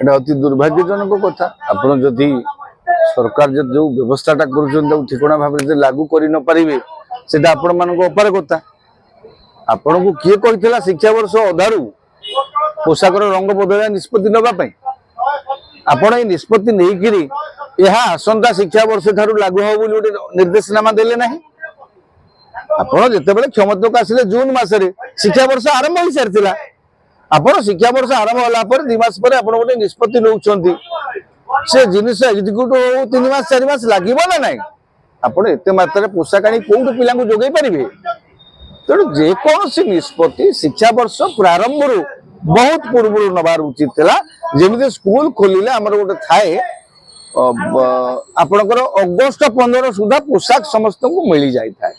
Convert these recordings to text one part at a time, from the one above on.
এটা অতি দুর্ভাগ্যজনক কথা। আপনার যদি সরকার যে ব্যবস্থাটা করছেন ঠিকনা ভাবে যদি লাগু করে ন পারিবে সেটা আপন মানক অপার কথা। আপনার কিଏ কইଥିଲା শিক্ষা বর্ষ অধারু পোশাকর রঙ বদলাই নিষ্পত্তি নেওয়া আপন এই নিষ্পত্তি নেইকিরি ଏହା ଆସନ୍ତା ଶିକ୍ଷା ବର୍ଷ ଠାରୁ ଲାଗୁ ହେବ ବୋଲି ଗୋଟେ ନିର୍ଦ୍ଦେଶନାମା ଦେଲେ ନାହିଁ। ଆପଣ ଯେତେବେଳେ କ୍ଷମତାକୁ ଆସିଲେ ଜୁନ ମାସରେ ଶିକ୍ଷା ବର୍ଷ ଆରମ୍ଭ ହୋଇସାରିଥିଲା। ଆପଣ ଶିକ୍ଷା ବର୍ଷ ଆରମ୍ଭ ହେଲା ପରେ 2 ମାସ ପରେ ଆପଣ ଗୋଟେ ନିଷ୍ପତ୍ତି ନେଉଛନ୍ତି, ସେ ଜିନିଷ ଏକ୍ଜିକ୍ୟୁଟ ହଉ 3 ମାସ 4 ମାସ ଲାଗିବ ନା ନାହିଁ। ଆପଣ ଏତେ ମାତ୍ରାରେ ପୋଷାକ ଆଣି କୋଉଠୁ ପିଲାଙ୍କୁ ଯୋଗାଇ ପାରିବେ? ତେଣୁ ଯେକୌଣସି ନିଷ୍ପତ୍ତି ଶିକ୍ଷା ବର୍ଷ ପ୍ରାରମ୍ଭରୁ ବହୁତ ପୂର୍ବରୁ ନେବାର ଉଚିତ ଥିଲା। ଯେମିତି ସ୍କୁଲ ଖୋଲିଲେ ଆମର ଗୋଟେ ଥାଏ ଆପଣଙ୍କର ଅଗଷ୍ଟ 15 ସୁଦ୍ଧା ପୋଷାକ ସମସ୍ତଙ୍କୁ ମିଳି ଯାଇଥାଏ,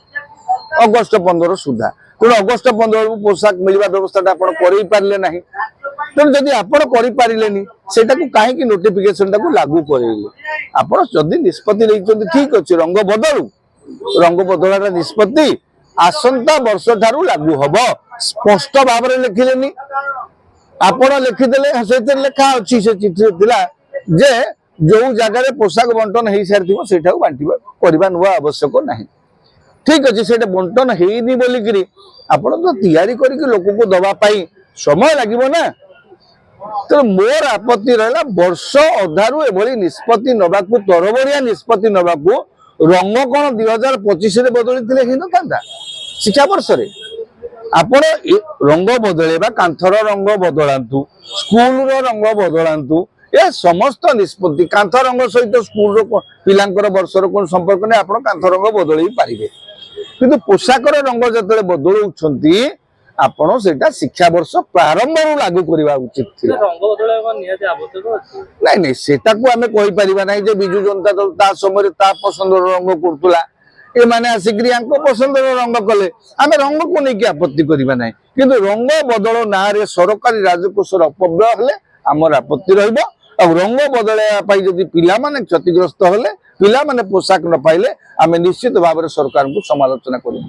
ଅଗଷ୍ଟ 15 ସୁଦ୍ଧା। ତେଣୁ ଅଗଷ୍ଟ 15 ପୋଷାକ ମିଳିବା ବ୍ୟବସ୍ଥାଟା ଆପଣ କରେଇ ପାରିଲେ ନାହିଁ। ତେଣୁ ଯଦି ଆପଣ କରିପାରିଲେନି ସେଟାକୁ କାହିଁକି ନୋଟିଫିକେସନଟାକୁ ଲାଗୁ କରେଇଲେ? ଆପଣ ଯଦି ନିଷ୍ପତ୍ତି ନେଇଛନ୍ତି ଠିକ ଅଛି, ରଙ୍ଗ ବଦଳୁ, ରଙ୍ଗ ବଦଳାର ନିଷ୍ପତ୍ତି ଆସନ୍ତା ବର୍ଷ ଠାରୁ ଲାଗୁ ହବ ସ୍ପଷ୍ଟ ଭାବରେ ଲେଖିଲେନି। ଆପଣ ଲେଖିଦେଲେ ସେଥିରେ ଲେଖା ଅଛି, ସେ ଚିଠିରେ ଥିଲା ଯେ ଯୋଉ ଜାଗାରେ ପୋଷାକ ବଣ୍ଟନ ହେଇସାରିଥିବ ସେଇଟାକୁ ବାଣ୍ଟିବା କରିବା ନୂଆ ଆବଶ୍ୟକ ନାହିଁ। ଠିକ ଅଛି, ସେଇଟା ବଣ୍ଟନ ହେଇନି ବୋଲିକିରି ଆପଣ ତ ତିଆରି କରିକି ଲୋକଙ୍କୁ ଦବା ପାଇଁ ସମୟ ଲାଗିବ ନା। ତେଣୁ ମୋର ଆପତ୍ତି ରହିଲା ବର୍ଷ ଅଧାରୁ ଏଭଳି ନିଷ୍ପତ୍ତି ନେବାକୁ, ତରବରିଆ ନିଷ୍ପତ୍ତି ନେବାକୁ। ରଙ୍ଗ କଣ 2025ରେ ବଦଳିଥିଲେ ହେଇନଥାନ୍ତା? ଶିକ୍ଷା ବର୍ଷରେ ଆପଣ ରଙ୍ଗ ବଦଳେଇବା, କାନ୍ଥର ରଙ୍ଗ ବଦଳାନ୍ତୁ, ସ୍କୁଲର ରଙ୍ଗ ବଦଳାନ୍ତୁ, ଏ ସମସ୍ତ ନିଷ୍ପତ୍ତି। କାନ୍ଥ ରଙ୍ଗ ସହିତ ସ୍କୁଲର ପିଲାଙ୍କର ବର୍ଷର କୋଣ ସମ୍ପର୍କ ନାହିଁ, ଆପଣ କାନ୍ଥ ରଙ୍ଗ ବଦଳେଇ ପାରିବେ। କିନ୍ତୁ ପୋଷାକର ରଙ୍ଗ ଯେତେବେଳେ ବଦଳଉଛନ୍ତି ଆପଣ ସେଇଟା ଶିକ୍ଷା ବର୍ଷ ପ୍ରାରମ୍ଭରୁ ଲାଗୁ କରିବା ଉଚିତ ଥିଲା। ନାଇଁ ନାଇଁ, ସେଟାକୁ ଆମେ କହିପାରିବା ନାହିଁ ଯେ ବିଜୁ ଜନତା ଦଳ ତା ସମୟରେ ତା ପସନ୍ଦର ରଙ୍ଗ କରୁଥିଲା, ଏମାନେ ଆସିକିରି ୟାଙ୍କ ପସନ୍ଦର ରଙ୍ଗ କଲେ। ଆମେ ରଙ୍ଗକୁ ନେଇକି ଆପତ୍ତି କରିବା ନାହିଁ, କିନ୍ତୁ ରଙ୍ଗ ବଦଳ ନାଁରେ ସରକାରୀ ରାଜକୋଷର ଅପବ୍ୟୟ ହେଲେ ଆମର ଆପତ୍ତି ରହିବ। ଆଉ ରଙ୍ଗ ବଦଳାଇବା ପାଇଁ ଯଦି ପିଲାମାନେ କ୍ଷତିଗ୍ରସ୍ତ ହେଲେ, ପିଲାମାନେ ପୋଷାକ ନ ପାଇଲେ ଆମେ ନିଶ୍ଚିତ ଭାବରେ ସରକାରଙ୍କୁ ସମାଲୋଚନା କରିବୁ।